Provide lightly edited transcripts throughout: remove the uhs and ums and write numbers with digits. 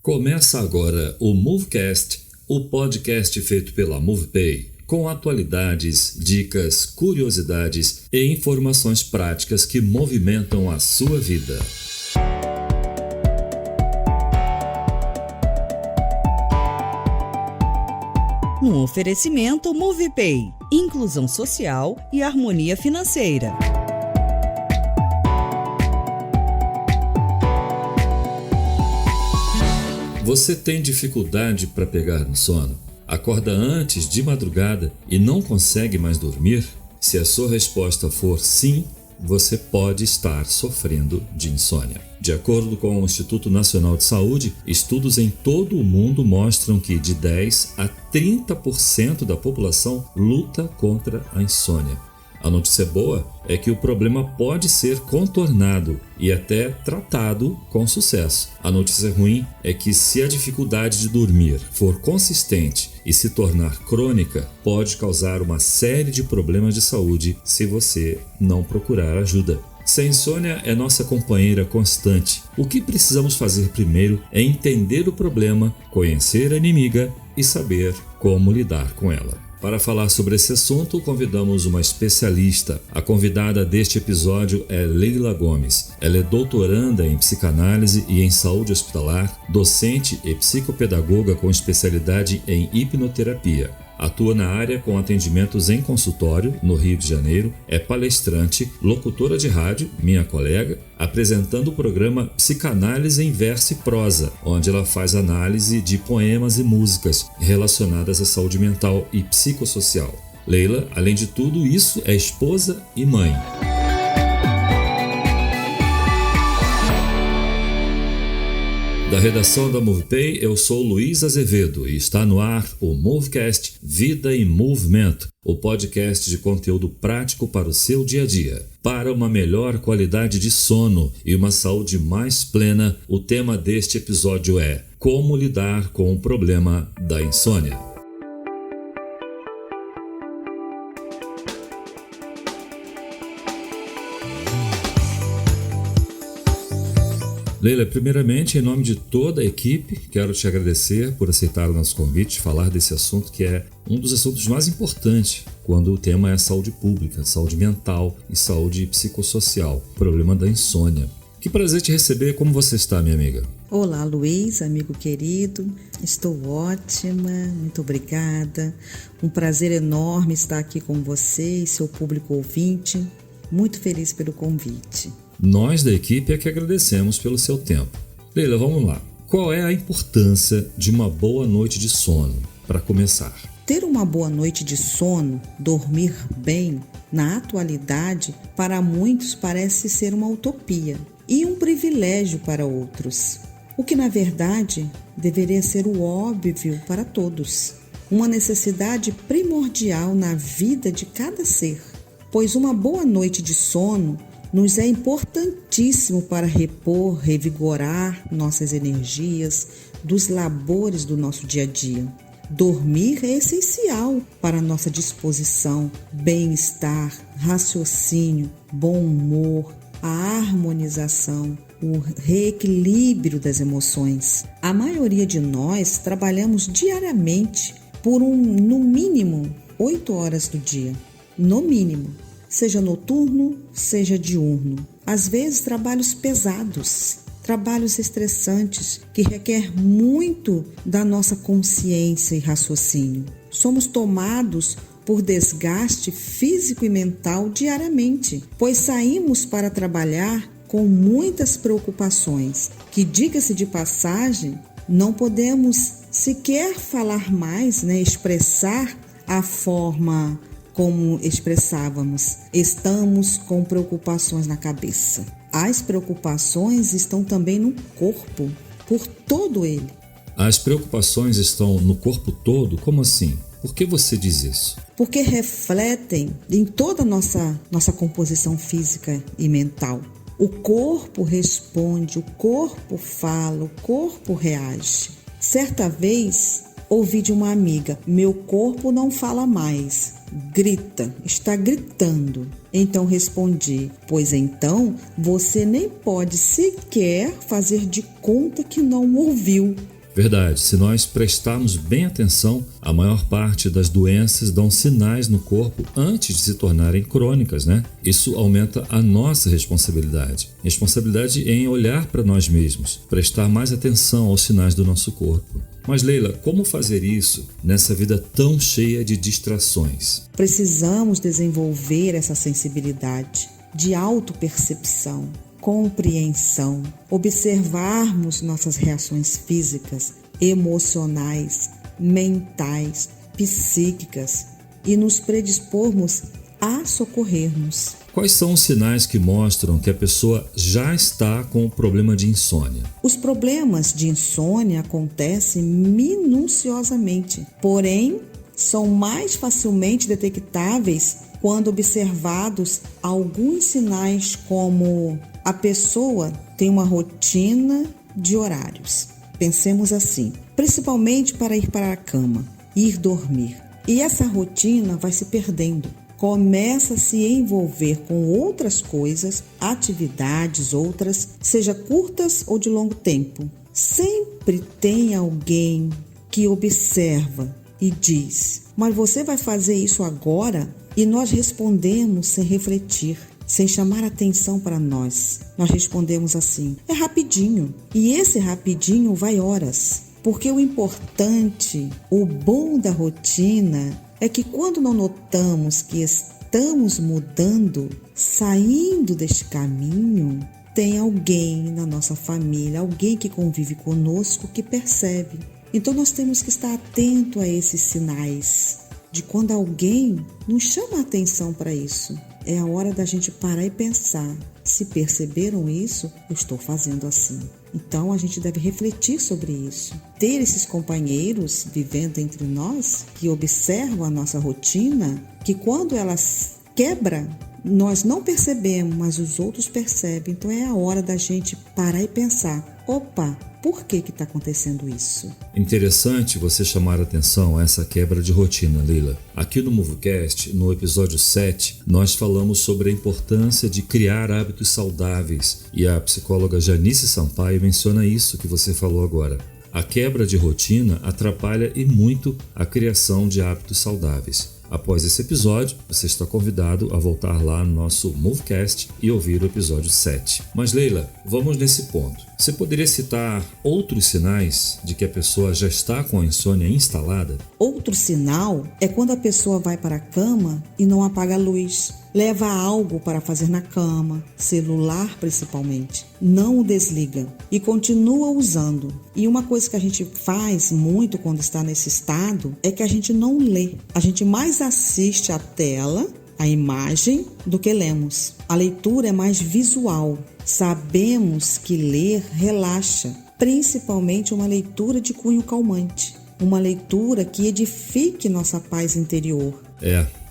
Começa agora o Movecast, o podcast feito pela MovePay, com atualidades, dicas, curiosidades e informações práticas que movimentam a sua vida. Um oferecimento MovePay, inclusão social e harmonia financeira. Você tem dificuldade para pegar no sono? Acorda antes de madrugada e não consegue mais dormir? Se a sua resposta for sim, você pode estar sofrendo de insônia. De acordo com o Instituto Nacional de Saúde, estudos em todo o mundo mostram que de 10 a 30% da população luta contra a insônia. A notícia boa é que o problema pode ser contornado e até tratado com sucesso. A notícia ruim é que se a dificuldade de dormir for consistente e se tornar crônica, pode causar uma série de problemas de saúde se você não procurar ajuda. Se a insônia é nossa companheira constante, o que precisamos fazer primeiro é entender o problema, conhecer a inimiga e saber como lidar com ela. Para falar sobre esse assunto, convidamos uma especialista. A convidada deste episódio é Leila Gomes. Ela é doutoranda em psicanálise e em saúde hospitalar, docente e psicopedagoga com especialidade em hipnoterapia. Atua na área com atendimentos em consultório, no Rio de Janeiro, é palestrante, locutora de rádio, minha colega, apresentando o programa Psicanálise em Verso e Prosa, onde ela faz análise de poemas e músicas relacionadas à saúde mental e psicossocial. Leila, além de tudo isso, é esposa e mãe. Da redação da MovePay, eu sou Luiz Azevedo e está no ar o Movecast Vida em Movimento, o podcast de conteúdo prático para o seu dia a dia. Para uma melhor qualidade de sono e uma saúde mais plena, o tema deste episódio é como lidar com o problema da insônia. Leila, primeiramente, em nome de toda a equipe, quero te agradecer por aceitar o nosso convite, falar desse assunto que é um dos assuntos mais importantes quando o tema é saúde pública, saúde mental e saúde psicossocial, problema da insônia. Que prazer te receber, como você está, minha amiga? Olá, Luiz, amigo querido, estou ótima, muito obrigada. Um prazer enorme estar aqui com você e seu público ouvinte, muito feliz pelo convite. Nós da equipe é que agradecemos pelo seu tempo. Leila, vamos lá. Qual é a importância de uma boa noite de sono, para começar? Ter uma boa noite de sono, dormir bem, na atualidade, para muitos parece ser uma utopia e um privilégio para outros. O que, na verdade, deveria ser o óbvio para todos. Uma necessidade primordial na vida de cada ser, pois uma boa noite de sono nos é importantíssimo para repor, revigorar nossas energias dos labores do nosso dia a dia. Dormir é essencial para nossa disposição, bem-estar, raciocínio, bom humor, a harmonização, o reequilíbrio das emoções. A maioria de nós trabalhamos diariamente por no mínimo 8 horas do dia, no mínimo. Seja noturno, seja diurno. Às vezes, trabalhos pesados, trabalhos estressantes, que requer muito da nossa consciência e raciocínio. Somos tomados por desgaste físico e mental diariamente, pois saímos para trabalhar com muitas preocupações, que, diga-se de passagem, não podemos sequer falar mais, expressar a forma como expressávamos. Estamos com preocupações na cabeça. As preocupações estão também no corpo, por todo ele. As preocupações estão no corpo todo? Como assim? Por que você diz isso? Porque refletem em toda a nossa composição física e mental. O corpo responde, o corpo fala, o corpo reage. Certa vez, ouvi de uma amiga: meu corpo não fala mais, grita, está gritando. Então respondi: pois então você nem pode sequer fazer de conta que não ouviu. Verdade, se nós prestarmos bem atenção, a maior parte das doenças dão sinais no corpo antes de se tornarem crônicas, né? Isso aumenta a nossa responsabilidade. Responsabilidade em olhar para nós mesmos, prestar mais atenção aos sinais do nosso corpo. Mas Leila, como fazer isso nessa vida tão cheia de distrações? Precisamos desenvolver essa sensibilidade de autopercepção, compreensão, observarmos nossas reações físicas, emocionais, mentais, psíquicas e nos predispormos a socorrermos. Quais são os sinais que mostram que a pessoa já está com o problema de insônia? Os problemas de insônia acontecem minuciosamente, porém são mais facilmente detectáveis quando observados alguns sinais, como a pessoa tem uma rotina de horários. Pensemos assim, principalmente para ir para a cama, ir dormir. E essa rotina vai se perdendo. Começa a se envolver com outras coisas, atividades outras, seja curtas ou de longo tempo. Sempre tem alguém que observa e diz: mas você vai fazer isso agora? E nós respondemos sem refletir, sem chamar atenção para nós. Nós respondemos assim: é rapidinho. E esse rapidinho vai horas. Porque o importante, o bom da rotina, é que quando não notamos que estamos mudando, saindo deste caminho, tem alguém na nossa família, alguém que convive conosco que percebe. Então nós temos que estar atento a esses sinais de quando alguém nos chama a atenção para isso. É a hora da gente parar e pensar: se perceberam isso, eu estou fazendo assim. Então a gente deve refletir sobre isso. Ter esses companheiros vivendo entre nós, que observam a nossa rotina, que quando elas quebram, nós não percebemos, mas os outros percebem. Então é a hora da gente parar e pensar: opa, por que está acontecendo isso? Interessante você chamar a atenção a essa quebra de rotina, Leila. Aqui no MoveCast, no episódio 7, nós falamos sobre a importância de criar hábitos saudáveis e a psicóloga Janice Sampaio menciona isso que você falou agora. A quebra de rotina atrapalha e muito a criação de hábitos saudáveis. Após esse episódio, você está convidado a voltar lá no nosso MoveCast e ouvir o episódio 7. Mas Leila, vamos nesse ponto. Você poderia citar outros sinais de que a pessoa já está com a insônia instalada? Outro sinal é quando a pessoa vai para a cama e não apaga a luz. Leva algo para fazer na cama, celular principalmente, não o desliga e continua usando. E uma coisa que a gente faz muito quando está nesse estado é que a gente não lê. A gente mais assiste a tela, a imagem, do que lemos. A leitura é mais visual. Sabemos que ler relaxa, principalmente uma leitura de cunho calmante. Uma leitura que edifique nossa paz interior.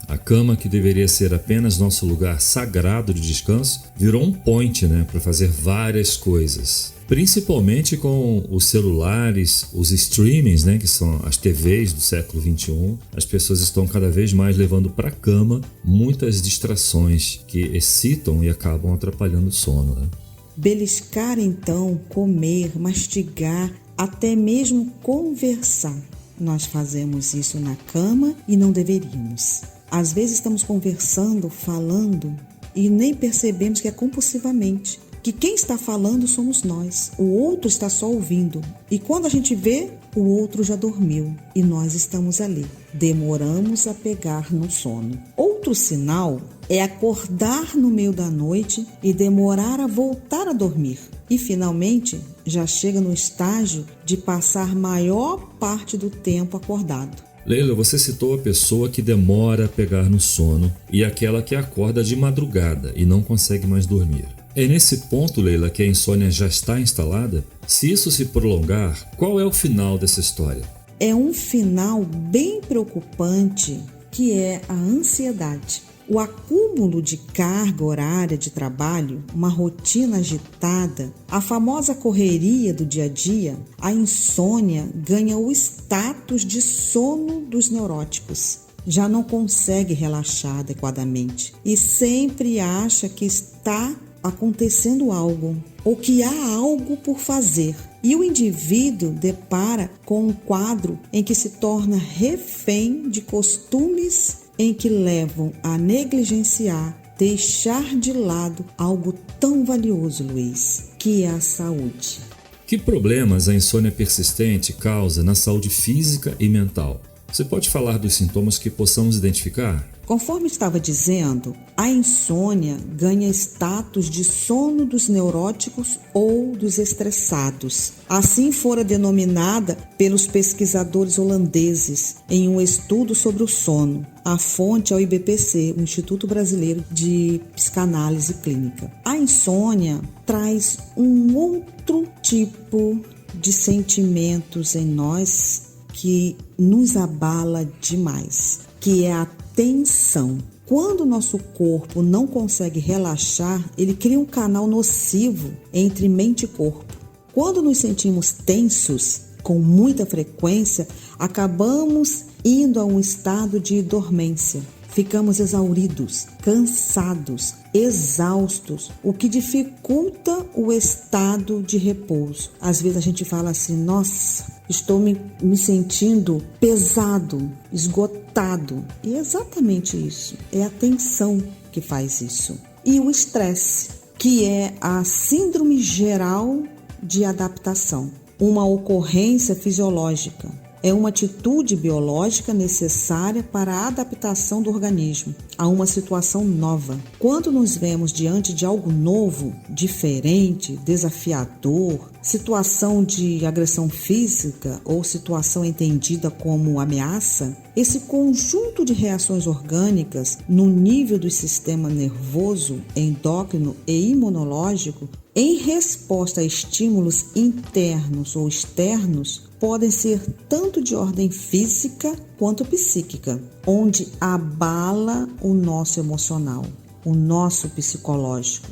A cama, que deveria ser apenas nosso lugar sagrado de descanso, virou um point, para fazer várias coisas. Principalmente com os celulares, os streamings, que são as TVs do século XXI. As pessoas estão cada vez mais levando para a cama muitas distrações que excitam e acabam atrapalhando o sono. Beliscar então, comer, mastigar, até mesmo conversar. Nós fazemos isso na cama e não deveríamos. Às vezes estamos conversando, falando e nem percebemos que é compulsivamente. Que quem está falando somos nós, o outro está só ouvindo. E quando a gente vê, o outro já dormiu e nós estamos ali. Demoramos a pegar no sono. Outro sinal é acordar no meio da noite e demorar a voltar a dormir. E finalmente já chega no estágio de passar maior parte do tempo acordado. Leila, você citou a pessoa que demora a pegar no sono e aquela que acorda de madrugada e não consegue mais dormir. É nesse ponto, Leila, que a insônia já está instalada? Se isso se prolongar, qual é o final dessa história? É um final bem preocupante, que é a ansiedade. O acúmulo de carga horária de trabalho, uma rotina agitada, a famosa correria do dia a dia, a insônia ganha o status de sono dos neuróticos. Já não consegue relaxar adequadamente e sempre acha que está acontecendo algo ou que há algo por fazer. E o indivíduo depara com um quadro em que se torna refém de costumes em que levam a negligenciar, deixar de lado algo tão valioso, Luiz, que é a saúde. Que problemas a insônia persistente causa na saúde física e mental? Você pode falar dos sintomas que possamos identificar? Conforme estava dizendo, a insônia ganha status de sono dos neuróticos ou dos estressados. Assim fora denominada pelos pesquisadores holandeses em um estudo sobre o sono. A fonte é o IBPC, o Instituto Brasileiro de Psicanálise Clínica. A insônia traz um outro tipo de sentimentos em nós que nos abala demais, que é a tensão. Quando o nosso corpo não consegue relaxar, ele cria um canal nocivo entre mente e corpo. Quando nos sentimos tensos, com muita frequência, acabamos indo a um estado de dormência. Ficamos exauridos, cansados, exaustos, o que dificulta o estado de repouso. Às vezes a gente fala assim, nossa, estou me sentindo pesado, esgotado. E é exatamente isso, é a tensão que faz isso. E o estresse, que é a síndrome geral de adaptação, uma ocorrência fisiológica. É uma atitude biológica necessária para a adaptação do organismo a uma situação nova. Quando nos vemos diante de algo novo, diferente, desafiador, situação de agressão física ou situação entendida como ameaça, esse conjunto de reações orgânicas no nível do sistema nervoso, endócrino e imunológico, em resposta a estímulos internos ou externos, podem ser tanto de ordem física quanto psíquica, onde abala o nosso emocional, o nosso psicológico.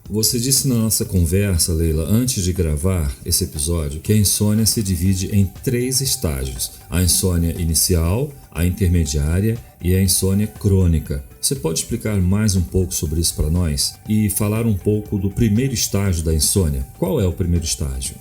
Você disse na nossa conversa, Leila, antes de gravar esse episódio, que a insônia se divide em 3 estágios: a insônia inicial, a intermediária e a insônia crônica. Você pode explicar mais um pouco sobre isso para nós e falar um pouco do primeiro estágio da insônia? Qual é o primeiro estágio?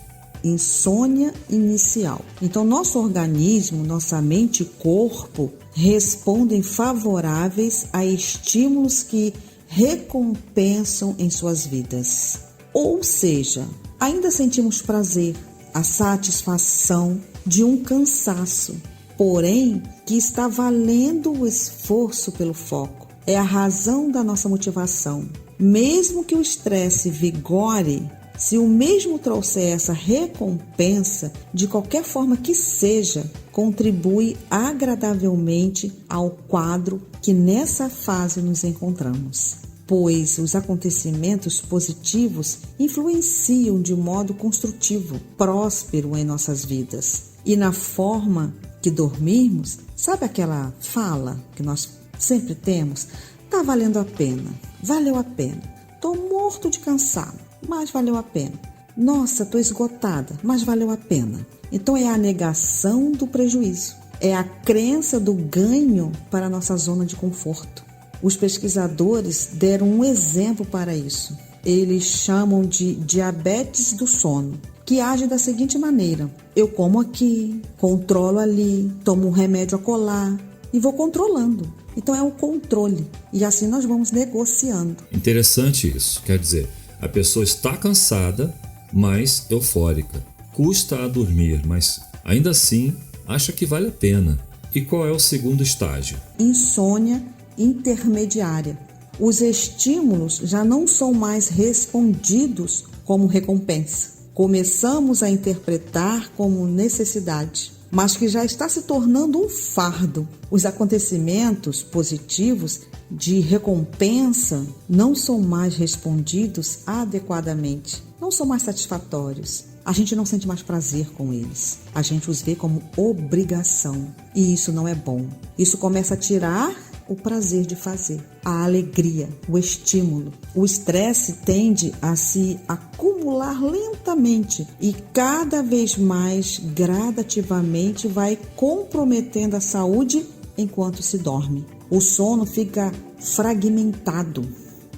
Insônia inicial. Então, nosso organismo, nossa mente e corpo respondem favoráveis a estímulos que recompensam em suas vidas. Ou seja, ainda sentimos prazer, a satisfação de um cansaço, porém que está valendo o esforço pelo foco. É a razão da nossa motivação. Mesmo que o estresse vigore, se o mesmo trouxer essa recompensa, de qualquer forma que seja, contribui agradavelmente ao quadro que nessa fase nos encontramos. Pois os acontecimentos positivos influenciam de modo construtivo, próspero em nossas vidas. E na forma que dormirmos, sabe aquela fala que nós sempre temos? Tá valendo a pena, valeu a pena, tô morto de cansado, mas valeu a pena. Nossa, estou esgotada, mas valeu a pena. Então é a negação do prejuízo, é a crença do ganho para a nossa zona de conforto. Os pesquisadores deram um exemplo para isso. Eles chamam de diabetes do sono, que age da seguinte maneira: eu como aqui, controlo ali, tomo um remédio acolá e vou controlando. Então é o controle, e assim nós vamos negociando. Interessante isso, quer dizer, a pessoa está cansada, mas eufórica. Custa a dormir, mas ainda assim acha que vale a pena. E qual é o segundo estágio? Insônia intermediária. Os estímulos já não são mais respondidos como recompensa. Começamos a interpretar como necessidade, mas que já está se tornando um fardo. Os acontecimentos positivos de recompensa não são mais respondidos adequadamente, não são mais satisfatórios. A gente não sente mais prazer com eles. A gente os vê como obrigação. E isso não é bom. Isso começa a tirar o prazer de fazer, a alegria, o estímulo. O estresse tende a se acumular lentamente e cada vez mais gradativamente vai comprometendo a saúde enquanto se dorme. O sono fica fragmentado.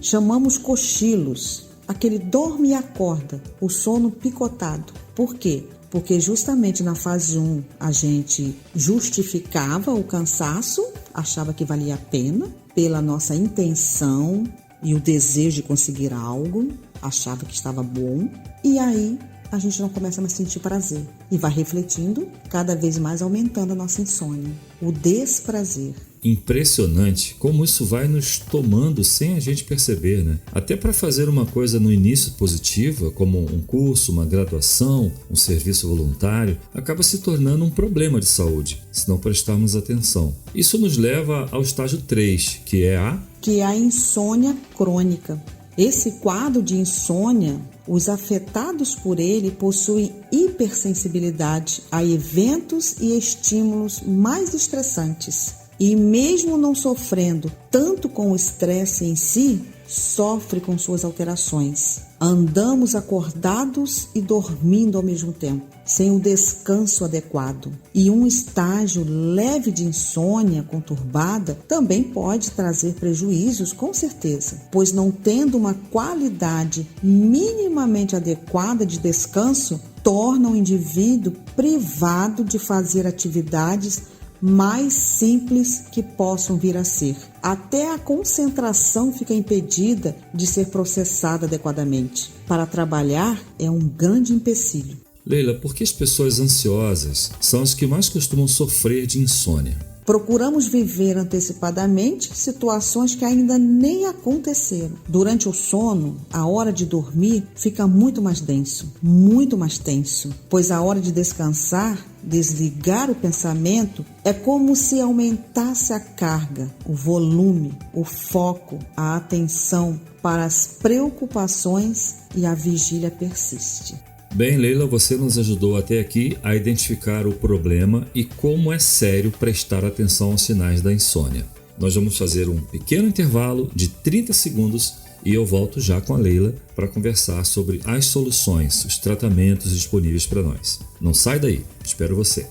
Chamamos cochilos. aquele dorme e acorda, o sono picotado. Por quê? Porque justamente na fase 1 a gente justificava o cansaço, achava que valia a pena pela nossa intenção e o desejo de conseguir algo, achava que estava bom, e aí a gente não começa mais a sentir prazer e vai refletindo, cada vez mais aumentando a nossa insônia, o desprazer. Impressionante como isso vai nos tomando sem a gente perceber, né? Até para fazer uma coisa no início positiva, como um curso, uma graduação, um serviço voluntário, acaba se tornando um problema de saúde, se não prestarmos atenção. Isso nos leva ao estágio 3, que é a insônia crônica. Esse quadro de insônia, os afetados por ele possuem hipersensibilidade a eventos e estímulos mais estressantes. E mesmo não sofrendo tanto com o estresse em si, sofre com suas alterações. Andamos acordados e dormindo ao mesmo tempo, sem o descanso adequado. E um estágio leve de insônia conturbada também pode trazer prejuízos, com certeza, pois não tendo uma qualidade minimamente adequada de descanso, torna o indivíduo privado de fazer atividades mais simples que possam vir a ser. Até a concentração fica impedida de ser processada adequadamente. Para trabalhar é um grande empecilho. Leila, por que as pessoas ansiosas são as que mais costumam sofrer de insônia? Procuramos viver antecipadamente situações que ainda nem aconteceram. Durante o sono, a hora de dormir fica muito mais denso, muito mais tenso, pois a hora de descansar, desligar o pensamento, é como se aumentasse a carga, o volume, o foco, a atenção para as preocupações e a vigília persiste. Bem, Leila, você nos ajudou até aqui a identificar o problema e como é sério prestar atenção aos sinais da insônia. Nós vamos fazer um pequeno intervalo de 30 segundos e eu volto já com a Leila para conversar sobre as soluções, os tratamentos disponíveis para nós. Não sai daí, espero você.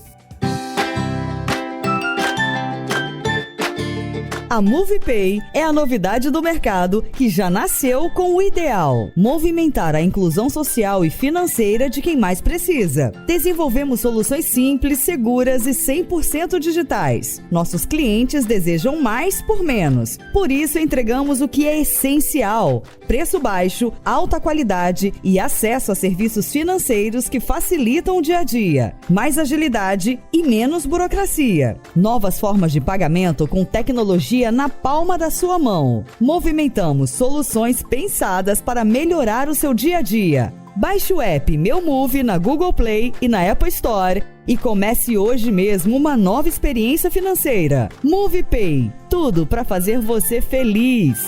A MovePay é a novidade do mercado que já nasceu com o ideal: movimentar a inclusão social e financeira de quem mais precisa. Desenvolvemos soluções simples, seguras e 100% digitais. Nossos clientes desejam mais por menos. Por isso, entregamos o que é essencial: preço baixo, alta qualidade e acesso a serviços financeiros que facilitam o dia a dia. Mais agilidade e menos burocracia. Novas formas de pagamento com tecnologia na palma da sua mão. Movimentamos soluções pensadas para melhorar o seu dia a dia. Baixe o app Meu Move na Google Play e na Apple Store e comece hoje mesmo uma nova experiência financeira. MovePay, tudo para fazer você feliz.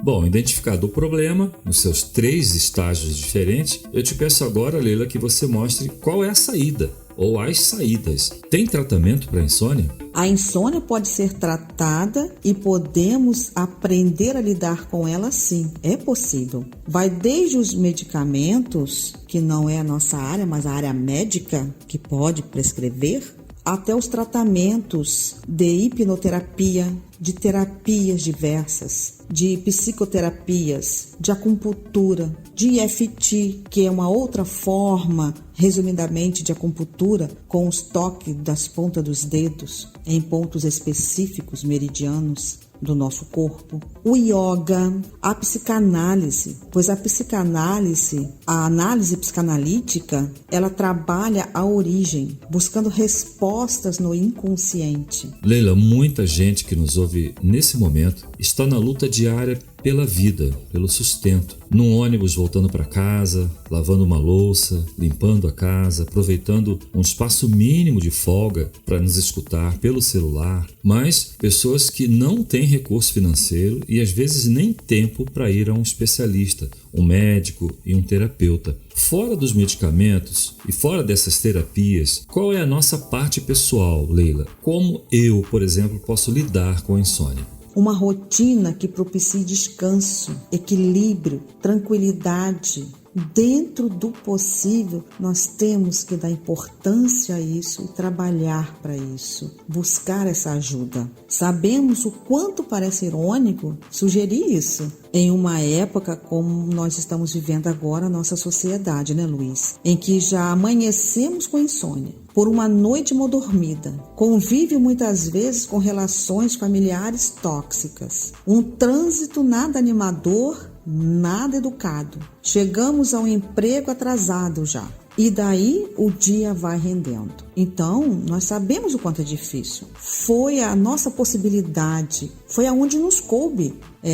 Bom, identificado o problema, nos seus 3 estágios diferentes, eu te peço agora, Leila, que você mostre qual é a saída ou as saídas. Tem tratamento para a insônia? A insônia pode ser tratada e podemos aprender a lidar com ela sim, é possível. Vai desde os medicamentos, que não é a nossa área, mas a área médica, que pode prescrever, até os tratamentos de hipnoterapia, de terapias diversas, de psicoterapias, de acupuntura, de EFT, que é uma outra forma, resumidamente, de acupuntura com os toques das pontas dos dedos em pontos específicos meridianos do nosso corpo. O yoga, a psicanálise, pois a psicanálise, a análise psicanalítica, ela trabalha a origem, buscando respostas no inconsciente. Leila, muita gente que nos ouve nesse momento está na luta diária pela vida, pelo sustento. Num ônibus voltando para casa, lavando uma louça, limpando a casa, aproveitando um espaço mínimo de folga para nos escutar pelo celular. Mas pessoas que não têm recurso financeiro e às vezes nem tempo para ir a um especialista, um médico e um terapeuta. Fora dos medicamentos e fora dessas terapias, qual é a nossa parte pessoal, Leila? Como eu, por exemplo, posso lidar com a insônia? Uma rotina que propicie descanso, equilíbrio, tranquilidade dentro do possível, nós temos que dar importância a isso e trabalhar para isso, buscar essa ajuda. Sabemos o quanto parece irônico sugerir isso em uma época como nós estamos vivendo agora, a nossa sociedade, né, Luiz? Em que já amanhecemos com insônia, por uma noite mal dormida, convive muitas vezes com relações familiares tóxicas, um trânsito nada animador, nada educado. Chegamos ao emprego atrasado já. E daí o dia vai rendendo. Então, nós sabemos o quanto é difícil. Foi a nossa possibilidade, foi aonde nos coube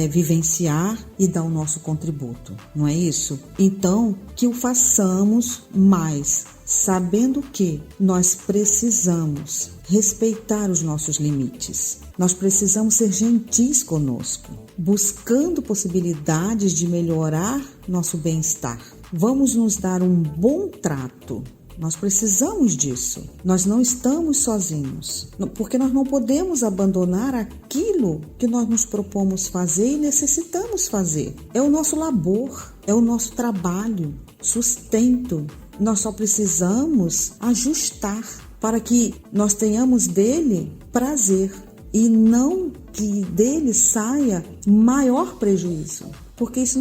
vivenciar e dar o nosso contributo, não é isso? Então, que o façamos mais, sabendo que nós precisamos respeitar os nossos limites. Nós precisamos ser gentis conosco, buscando possibilidades de melhorar nosso bem-estar. Vamos nos dar um bom trato. Nós precisamos disso. Nós não estamos sozinhos, porque nós não podemos abandonar aquilo que nós nos propomos fazer e necessitamos fazer. É o nosso labor, é o nosso trabalho, sustento. Nós só precisamos ajustar para que nós tenhamos dele prazer e não que dele saia maior prejuízo. Porque isso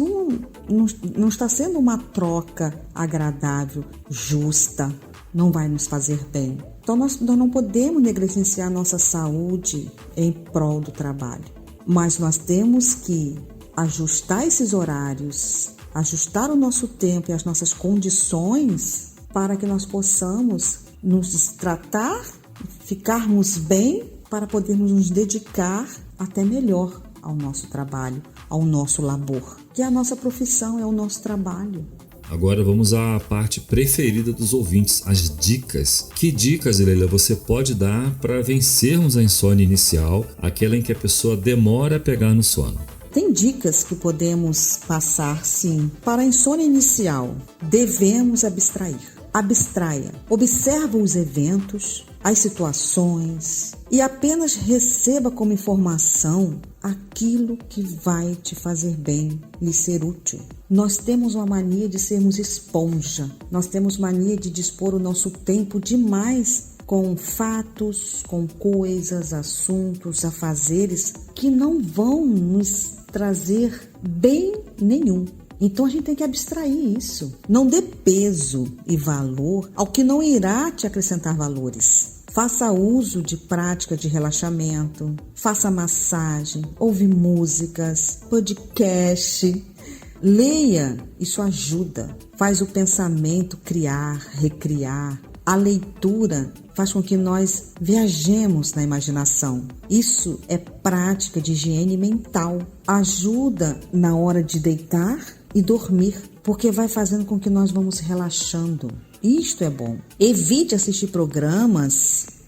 não está sendo uma troca agradável, justa, não vai nos fazer bem. Então nós não podemos negligenciar nossa saúde em prol do trabalho. Mas nós temos que ajustar esses horários, ajustar o nosso tempo e as nossas condições para que nós possamos nos tratar, ficarmos bem para podermos nos dedicar até melhor ao nosso trabalho, ao nosso labor, que a nossa profissão é o nosso trabalho. Agora vamos à parte preferida dos ouvintes, as dicas. Que dicas, Leila, você pode dar para vencermos a insônia inicial, aquela em que a pessoa demora a pegar no sono? Tem dicas que podemos passar, sim. Para a insônia inicial, devemos abstrair. Abstraia, observa os eventos, as situações e apenas receba como informação aquilo que vai te fazer bem, lhe ser útil. Nós temos uma mania de sermos esponja, nós temos mania de dispor o nosso tempo demais com fatos, com coisas, assuntos, afazeres que não vão nos trazer bem nenhum. Então a gente tem que abstrair isso. Não dê peso e valor ao que não irá te acrescentar valores. Faça uso de prática de relaxamento, faça massagem, ouve músicas, podcast, leia, isso ajuda. Faz o pensamento criar, recriar. A leitura faz com que nós viajemos na imaginação. Isso é prática de higiene mental. Ajuda na hora de deitar e dormir, porque vai fazendo com que nós vamos relaxando. Isto é bom. Evite assistir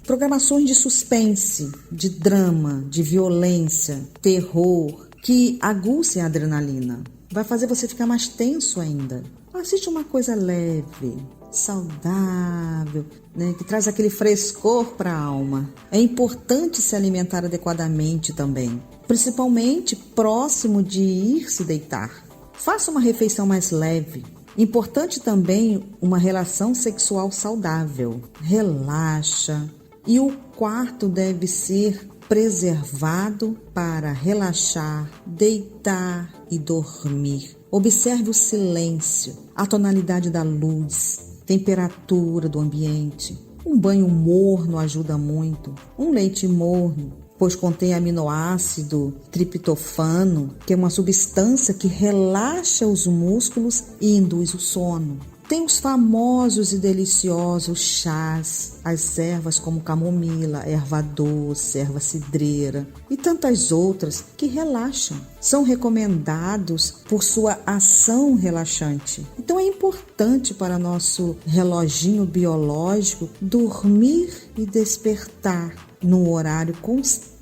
programações de suspense, de drama, de violência, terror, que aguçem a adrenalina. Vai fazer você ficar mais tenso ainda. Assiste uma coisa leve, saudável, né, que traz aquele frescor para a alma. É importante se alimentar adequadamente também, principalmente próximo de ir se deitar. Faça uma refeição mais leve. Importante também uma relação sexual saudável. Relaxa. E o quarto deve ser preservado para relaxar, deitar e dormir. Observe o silêncio, a tonalidade da luz, temperatura do ambiente. Um banho morno ajuda muito. Um leite morno, pois contém aminoácido triptofano, que é uma substância que relaxa os músculos e induz o sono. Tem os famosos e deliciosos chás, as ervas como camomila, erva doce, erva cidreira e tantas outras que relaxam. São recomendados por sua ação relaxante. Então é importante para nosso reloginho biológico dormir e despertar num horário constante.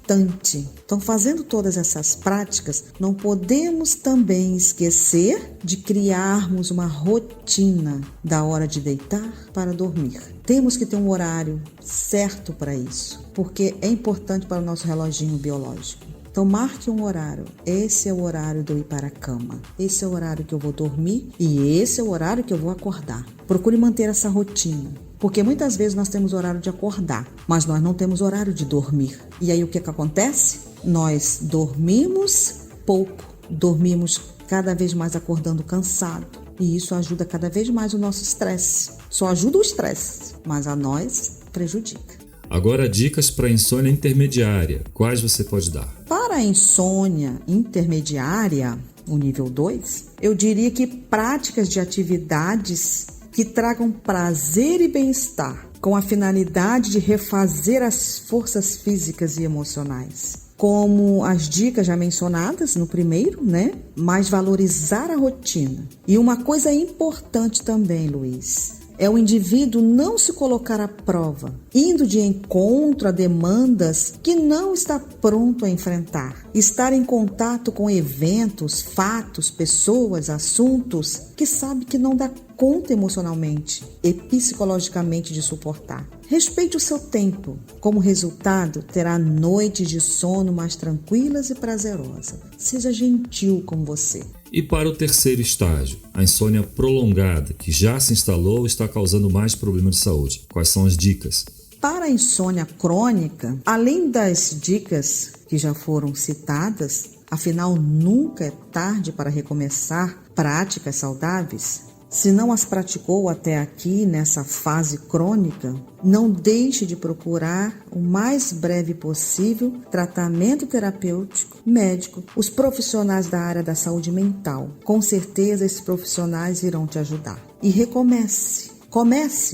Então, fazendo todas essas práticas, não podemos também esquecer de criarmos uma rotina da hora de deitar para dormir. Temos que ter um horário certo para isso, porque é importante para o nosso reloginho biológico. Então marque um horário. Esse é o horário de eu ir para a cama. Esse é o horário que eu vou dormir e esse é o horário que eu vou acordar. Procure manter essa rotina. Porque muitas vezes nós temos horário de acordar, mas nós não temos horário de dormir. E aí o que acontece? Nós dormimos pouco, dormimos cada vez mais acordando cansado. E isso ajuda cada vez mais o nosso estresse. Só ajuda o estresse, mas a nós prejudica. Agora, dicas para insônia intermediária. Quais você pode dar? Para a insônia intermediária, o nível 2, eu diria que práticas de atividades que tragam prazer e bem-estar, com a finalidade de refazer as forças físicas e emocionais. Como as dicas já mencionadas no primeiro, né? Mas valorizar a rotina. E uma coisa importante também, Luiz, é o indivíduo não se colocar à prova, indo de encontro a demandas que não está pronto a enfrentar. Estar em contato com eventos, fatos, pessoas, assuntos que sabe que não dá conta emocionalmente e psicologicamente de suportar. Respeite o seu tempo. Como resultado, terá noites de sono mais tranquilas e prazerosas. Seja gentil com você. E para o terceiro estágio, a insônia prolongada, que já se instalou e está causando mais problemas de saúde. Quais são as dicas? Para a insônia crônica, além das dicas que já foram citadas, afinal nunca é tarde para recomeçar práticas saudáveis. Se não as praticou até aqui nessa fase crônica, não deixe de procurar o mais breve possível tratamento terapêutico, médico, os profissionais da área da saúde mental. Com certeza esses profissionais irão te ajudar. E comece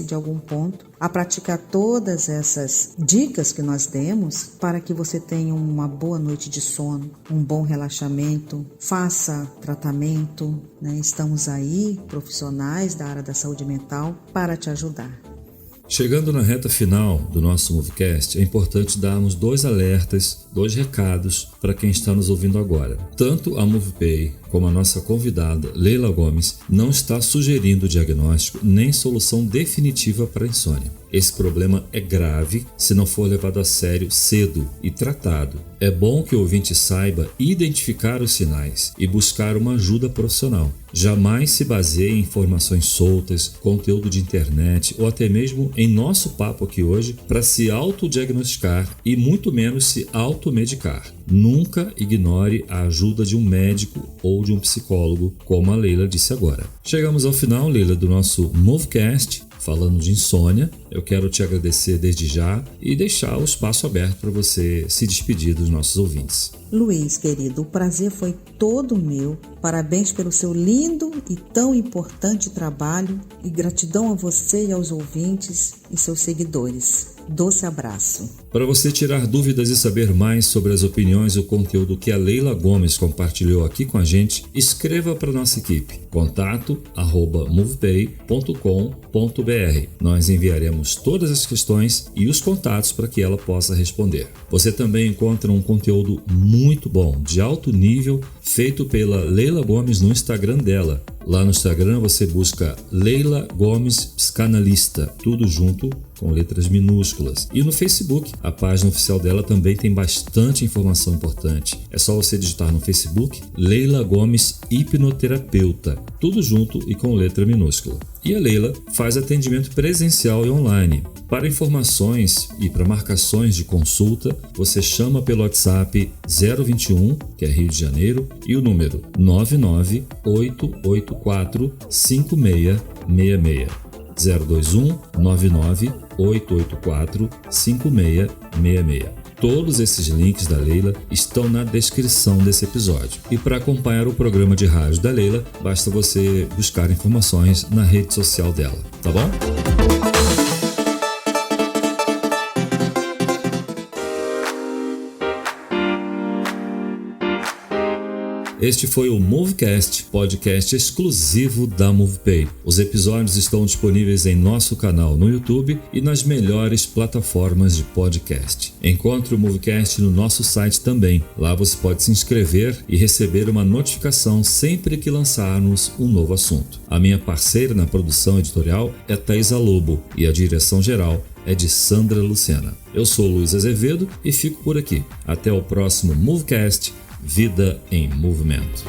de algum ponto a praticar todas essas dicas que nós demos para que você tenha uma boa noite de sono, um bom relaxamento, faça tratamento, né? Estamos aí, profissionais da área da saúde mental, para te ajudar. Chegando na reta final do nosso Movecast, é importante darmos 2 alertas, 2 recados para quem está nos ouvindo agora. Tanto a MovePay como a nossa convidada Leila Gomes não está sugerindo diagnóstico nem solução definitiva para a insônia. Esse problema é grave se não for levado a sério cedo e tratado. É bom que o ouvinte saiba identificar os sinais e buscar uma ajuda profissional. Jamais se baseie em informações soltas, conteúdo de internet ou até mesmo em nosso papo aqui hoje para se autodiagnosticar e muito menos se automedicar. Nunca ignore a ajuda de um médico ou de um psicólogo, como a Leila disse agora. Chegamos ao final, Leila, do nosso Movecast, falando de insônia. Eu quero te agradecer desde já e deixar o espaço aberto para você se despedir dos nossos ouvintes. Luiz, querido, o prazer foi todo meu. Parabéns pelo seu lindo e tão importante trabalho e gratidão a você e aos ouvintes e seus seguidores. Doce abraço. Para você tirar dúvidas e saber mais sobre as opiniões e o conteúdo que a Leila Gomes compartilhou aqui com a gente, escreva para nossa equipe, contato@movepay.com.br. Nós enviaremos todas as questões e os contatos para que ela possa responder. Você também encontra um conteúdo muito bom, de alto nível, feito pela Leila Gomes no Instagram dela. Lá no Instagram você busca Leila Gomes Psicanalista, tudo junto com letras minúsculas. E no Facebook, a página oficial dela também tem bastante informação importante. É só você digitar no Facebook Leila Gomes Hipnoterapeuta, tudo junto e com letra minúscula. E a Leila faz atendimento presencial e online. Para informações e para marcações de consulta, você chama pelo WhatsApp 021, que é Rio de Janeiro, e o número 998845666. 021 99884 5666. Todos esses links da Leila estão na descrição desse episódio. E para acompanhar o programa de rádio da Leila, basta você buscar informações na rede social dela, tá bom? Este foi o Movecast, podcast exclusivo da MovePay. Os episódios estão disponíveis em nosso canal no YouTube e nas melhores plataformas de podcast. Encontre o Movecast no nosso site também. Lá você pode se inscrever e receber uma notificação sempre que lançarmos um novo assunto. A minha parceira na produção editorial é Thaisa Lobo e a direção geral é de Sandra Lucena. Eu sou Luiz Azevedo e fico por aqui. Até o próximo Movecast, Vida em Movimento.